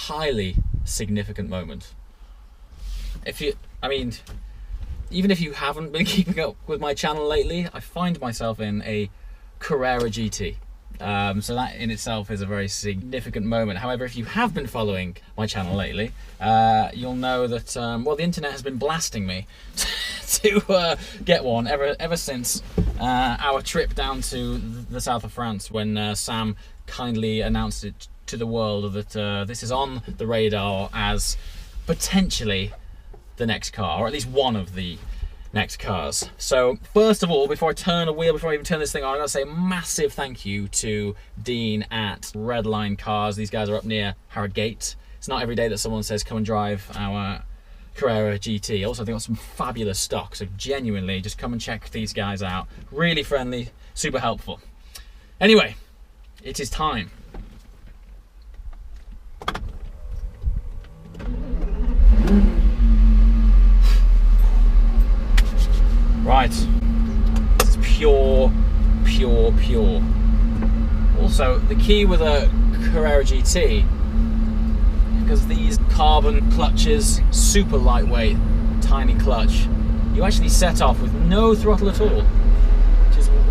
highly significant moment. Even if you haven't been keeping up with my channel lately, I find myself in a Carrera GT. So that in itself is a very significant moment. However, if you have been following my channel lately, you'll know that the internet has been blasting me to get one ever since our trip down to the south of France, when Sam kindly announced it to the world that this is on the radar as potentially the next car, or at least one of the next cars. So first of all, before I turn a wheel, before I even turn this thing on, I'm going to say a massive thank you to Dean at Redline Cars. These guys are up near Harrogate. It's not every day that someone says come and drive our Carrera GT. Also, they've got some fabulous stock, so genuinely just come and check these guys out. Really friendly, super helpful. Anyway, it is time. Right, this is pure. Also, the key with a Carrera GT, because these carbon clutches, super lightweight, tiny clutch, you actually set off with no throttle at all,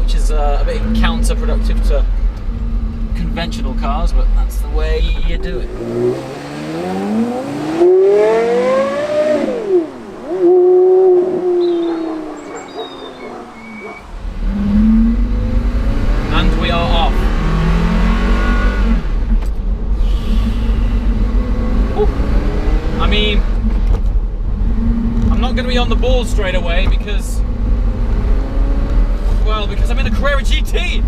which is a bit counterproductive to conventional cars, but that's the way you do it. I'm not going to be on the ball straight away because I'm in a Carrera GT.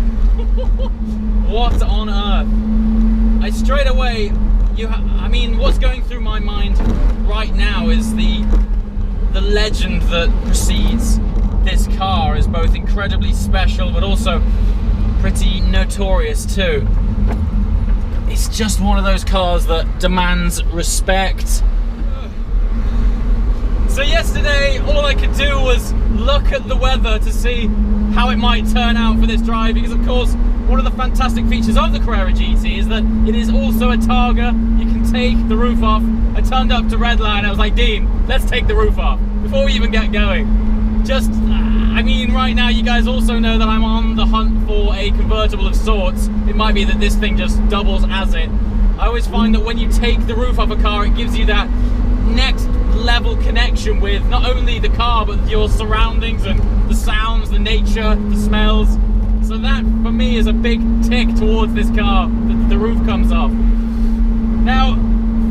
What on earth? What's going through my mind right now is the legend that precedes this car is both incredibly special but also pretty notorious too. It's just one of those cars that demands respect. So yesterday, all I could do was look at the weather to see how it might turn out for this drive, because of course, one of the fantastic features of the Carrera GT is that it is also a Targa. You can take the roof off. I turned up to Redline, I was like, Dean, let's take the roof off before we even get going. Right now you guys also know that I'm on the hunt for a convertible of sorts. It might be that this thing just doubles as it. I always find that when you take the roof off a car, it gives you that next level connection with not only the car, but your surroundings and the sounds, the nature, the smells. So that, for me, is a big tick towards this car, that the roof comes off. Now,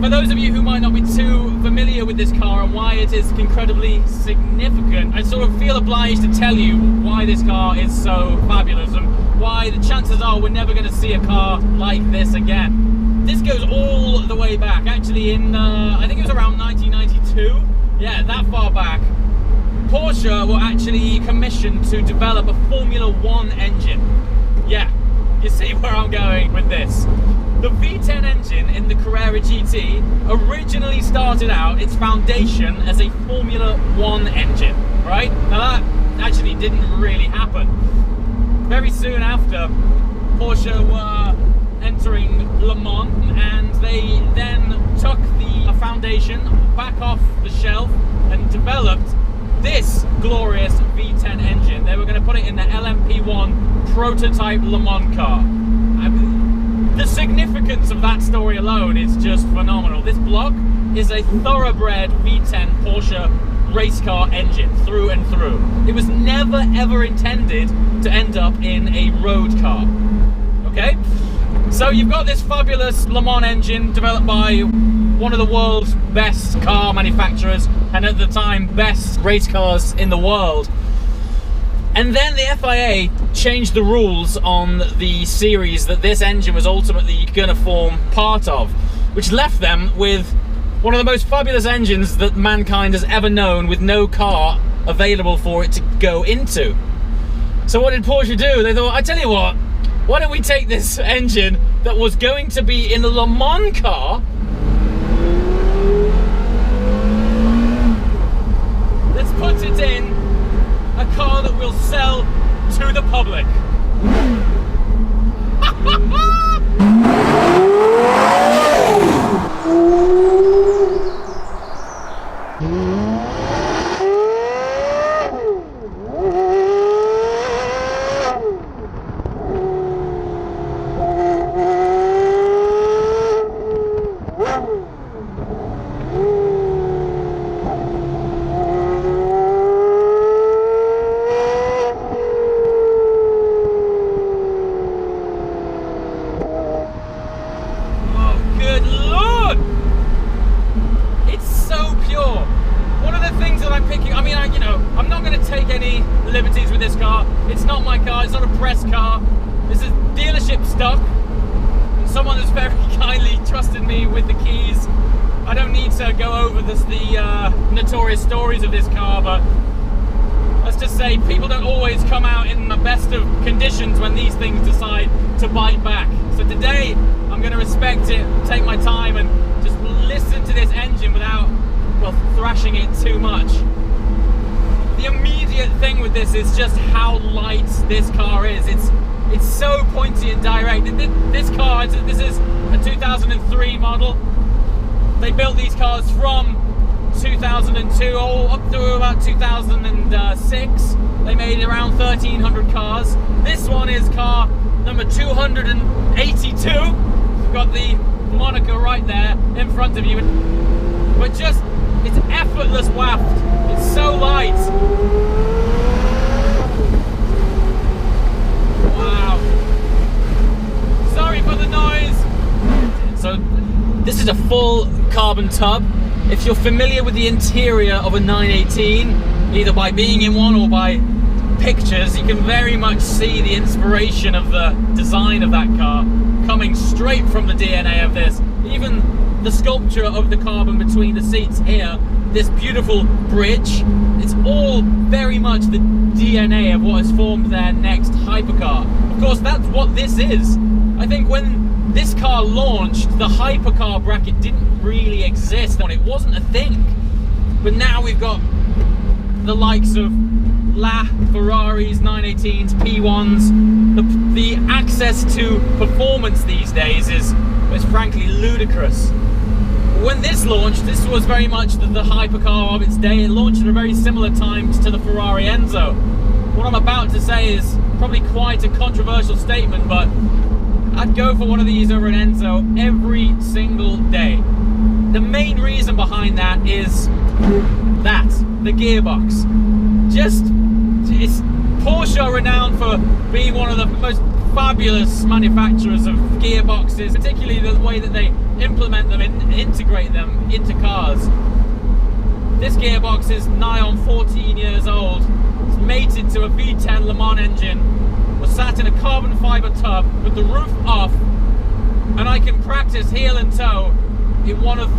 for those of you who might not be too familiar with this car and why it is incredibly significant, I sort of feel obliged to tell you why this car is so fabulous and why the chances are we're never going to see a car like this again. This goes all the way back, actually in, I think it was around 1992, yeah, that far back. Porsche were actually commissioned to develop a Formula 1 engine. Yeah, you see where I'm going with this. The V10 engine in the Carrera GT originally started out its foundation as a Formula 1 engine, right? Now that actually didn't really happen. Very soon after, Porsche were entering Le Mans, and they then took the foundation back off the shelf and developed this glorious V10 engine. They were going to put it in the LMP1 prototype Le Mans car. The significance of that story alone is just phenomenal. This block is a thoroughbred V10 Porsche race car engine through and through. It was never ever intended to end up in a road car. Okay? So you've got this fabulous Le Mans engine developed by one of the world's best car manufacturers, and at the time best race cars in the world. And then the FIA changed the rules on the series that this engine was ultimately going to form part of, which left them with one of the most fabulous engines that mankind has ever known, with no car available for it to go into. So what did Porsche do? They thought, I tell you what, why don't we take this engine that was going to be in the Le Mans car, let's put it in a car that will sell to the public. mean, I'm not going to take any liberties with this car. It's not my car. It's not a press car. This is dealership stock. Someone has very kindly trusted me with the keys. I don't need to go over the notorious stories of this car, but let's just say people don't always come out in the best of conditions when these things decide to bite back. So today, I'm going to respect it, take my time, and just listen to this engine without, well, thrashing it too much. The immediate thing with this is just how light this car is. It's so pointy and direct. This car, this is a 2003 model. They built these cars from 2002 all up to about 2006. They made around 1,300 cars. This one is car number 282. You've got the moniker right there in front of you. But just, it's effortless waft. It's so light. Wow. Sorry for the noise. So this is a full carbon tub. If you're familiar with the interior of a 918, either by being in one or by pictures, you can very much see the inspiration of the design of that car coming straight from the DNA of this. Even the sculpture of the carbon between the seats here, this beautiful bridge, it's all very much the DNA of what has formed their next hypercar. Of course, that's what this is. I think when this car launched, the hypercar bracket didn't really exist. It wasn't a thing. But now we've got the likes of Ferraris, 918s, P1s. The access to performance these days is frankly ludicrous. When this launched, this was very much the hypercar of its day. It launched at a very similar time to the Ferrari Enzo. What I'm about to say is probably quite a controversial statement, but I'd go for one of these over an Enzo every single day. The main reason behind that is the gearbox. Porsche are renowned for being one of the most fabulous manufacturers of gearboxes, particularly the way that they implement them and integrate them into cars. This gearbox is nigh on 14 years old. It's mated to a V10 Le Mans engine, was sat in a carbon fiber tub with the roof off, and I can practice heel and toe in one of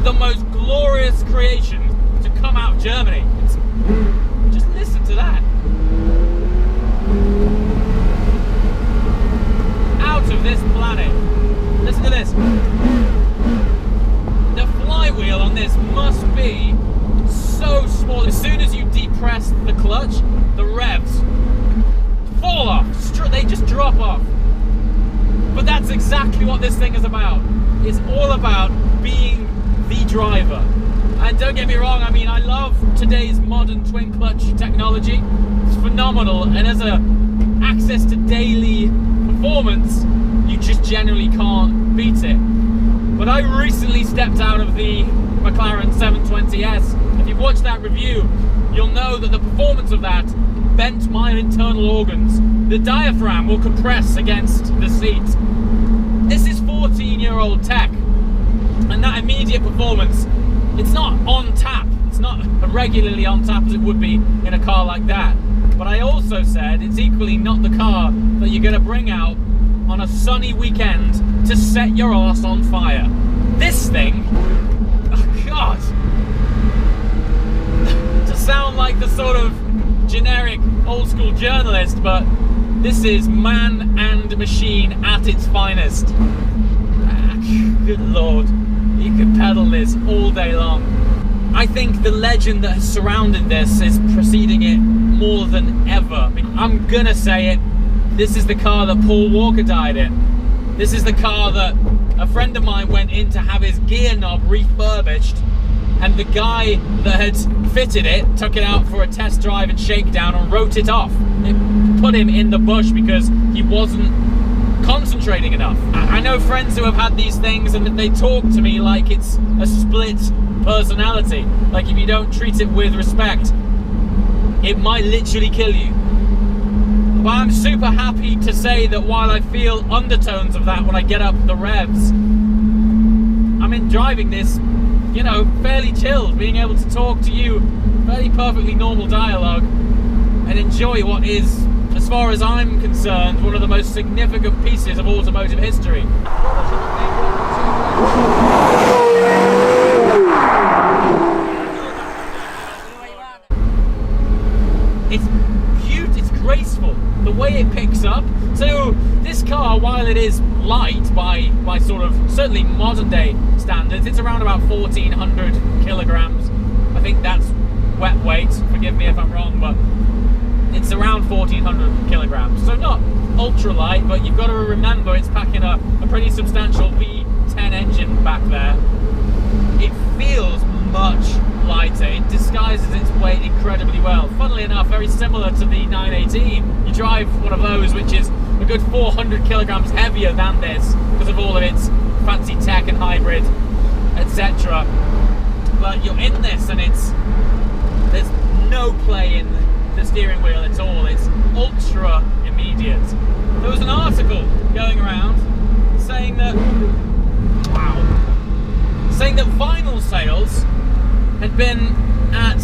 the most glorious creations to come out of Germany. Just listen to that. Out of this planet. Listen to this. The flywheel on this must be so small. As soon as you depress the clutch, the revs fall off. They just drop off. But that's exactly what this thing is about. It's all about being the driver. And don't get me wrong, I mean, I love today's modern twin clutch technology. It's phenomenal, and as access to daily performance, you just generally can't beat it. But I recently stepped out of the McLaren 720S. If you've watched that review, you'll know that the performance of that bent my internal organs. The diaphragm will compress against the seat. This is 14-year-old tech, and that immediate performance, it's not on tap. It's not regularly on tap as it would be in a car like that. But I also said it's equally not the car that you're going to bring out on a sunny weekend to set your arse on fire. This thing, oh God, to sound like the sort of generic old school journalist, but this is man and machine at its finest. Good Lord, you could pedal this all day long. I think the legend that has surrounded this is preceding it more than ever. I'm gonna say it, this is the car that Paul Walker died in. This is the car that a friend of mine went in to have his gear knob refurbished, and the guy that had fitted it took it out for a test drive and shakedown and wrote it off. It put him in the bush because he wasn't concentrating enough. I know friends who have had these things and they talk to me like it's a split personality. Like if you don't treat it with respect, it might literally kill you. But I'm super happy to say that while I feel undertones of that when I get up the revs, I'm in driving this, you know, fairly chilled, being able to talk to you fairly perfectly normal dialogue and enjoy what is, as far as I'm concerned, one of the most significant pieces of automotive history. It's cute, it's graceful, the way it picks up. So this car, while it is light by sort of, certainly modern day standards, it's around about 1,400 kilograms. I think that's wet weight, forgive me if I'm wrong, but it's around 1,400 kilograms. So not ultra light, but you've got to remember it's packing a pretty substantial V10 engine back there. It feels much lighter, it disguises its weight incredibly well. Funnily enough, very similar to the 918. You drive one of those which is a good 400 kilograms heavier than this because of all of its fancy tech and hybrid, etc. But you're in this and there's no play in the steering wheel at all. It's ultra immediate. There was an article going around saying that vinyl sales had been at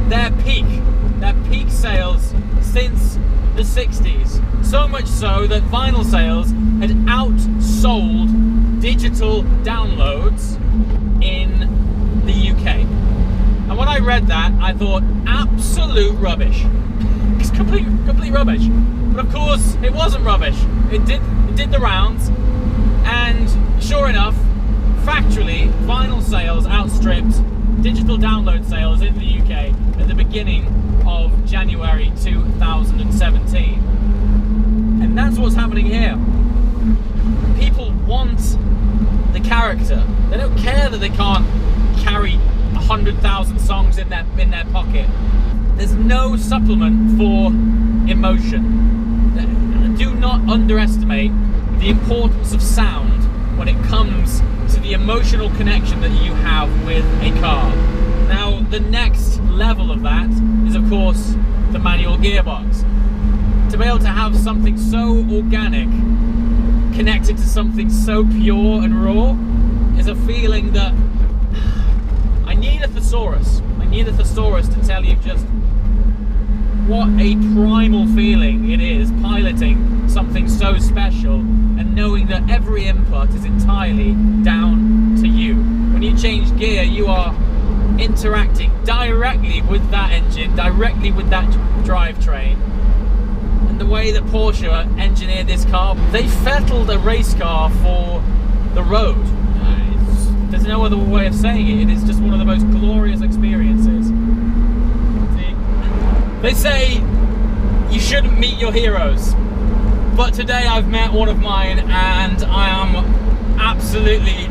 their peak sales since the 60s. So much so that vinyl sales had outsold digital downloads in the UK. And when I read that, I thought, absolute rubbish. It's complete rubbish. But of course, it wasn't rubbish. It did the rounds, and sure enough, factually, vinyl sales outstripped digital download sales in the UK at the beginning of January 2017. And that's what's happening here. People want the character. They don't care that they can't carry 100,000 songs in their pocket. There's no supplement for emotion. Do not underestimate the importance of sound when it comes to the emotional connection that you have with a car. Now, the next level of that is, of course, the manual gearbox. To be able to have something so organic connected to something so pure and raw is a feeling that I need a thesaurus. I need a thesaurus to tell you just what a primal feeling it is piloting something so special and knowing that every input is entirely down to you. When you change gear, you are interacting directly with that engine, directly with that drivetrain. And the way that Porsche engineered this car, they fettled a race car for the road. There's no other way of saying it. It is just one of the most glorious experiences. They say you shouldn't meet your heroes, but today I've met one of mine and I am absolutely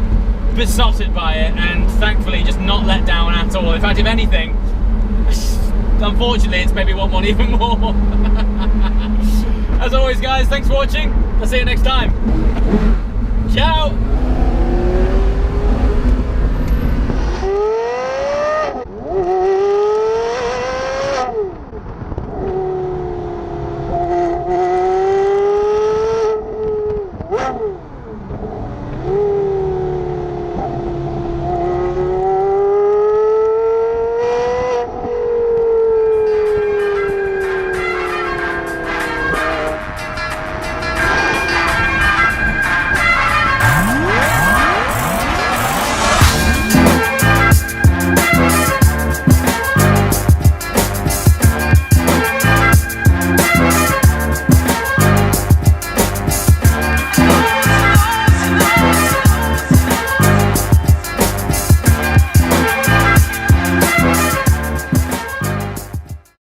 besotted by it, and thankfully just not let down at all. In fact, if anything, unfortunately it's made me want one even more. As always guys, thanks for watching. I'll see you next time. Ciao!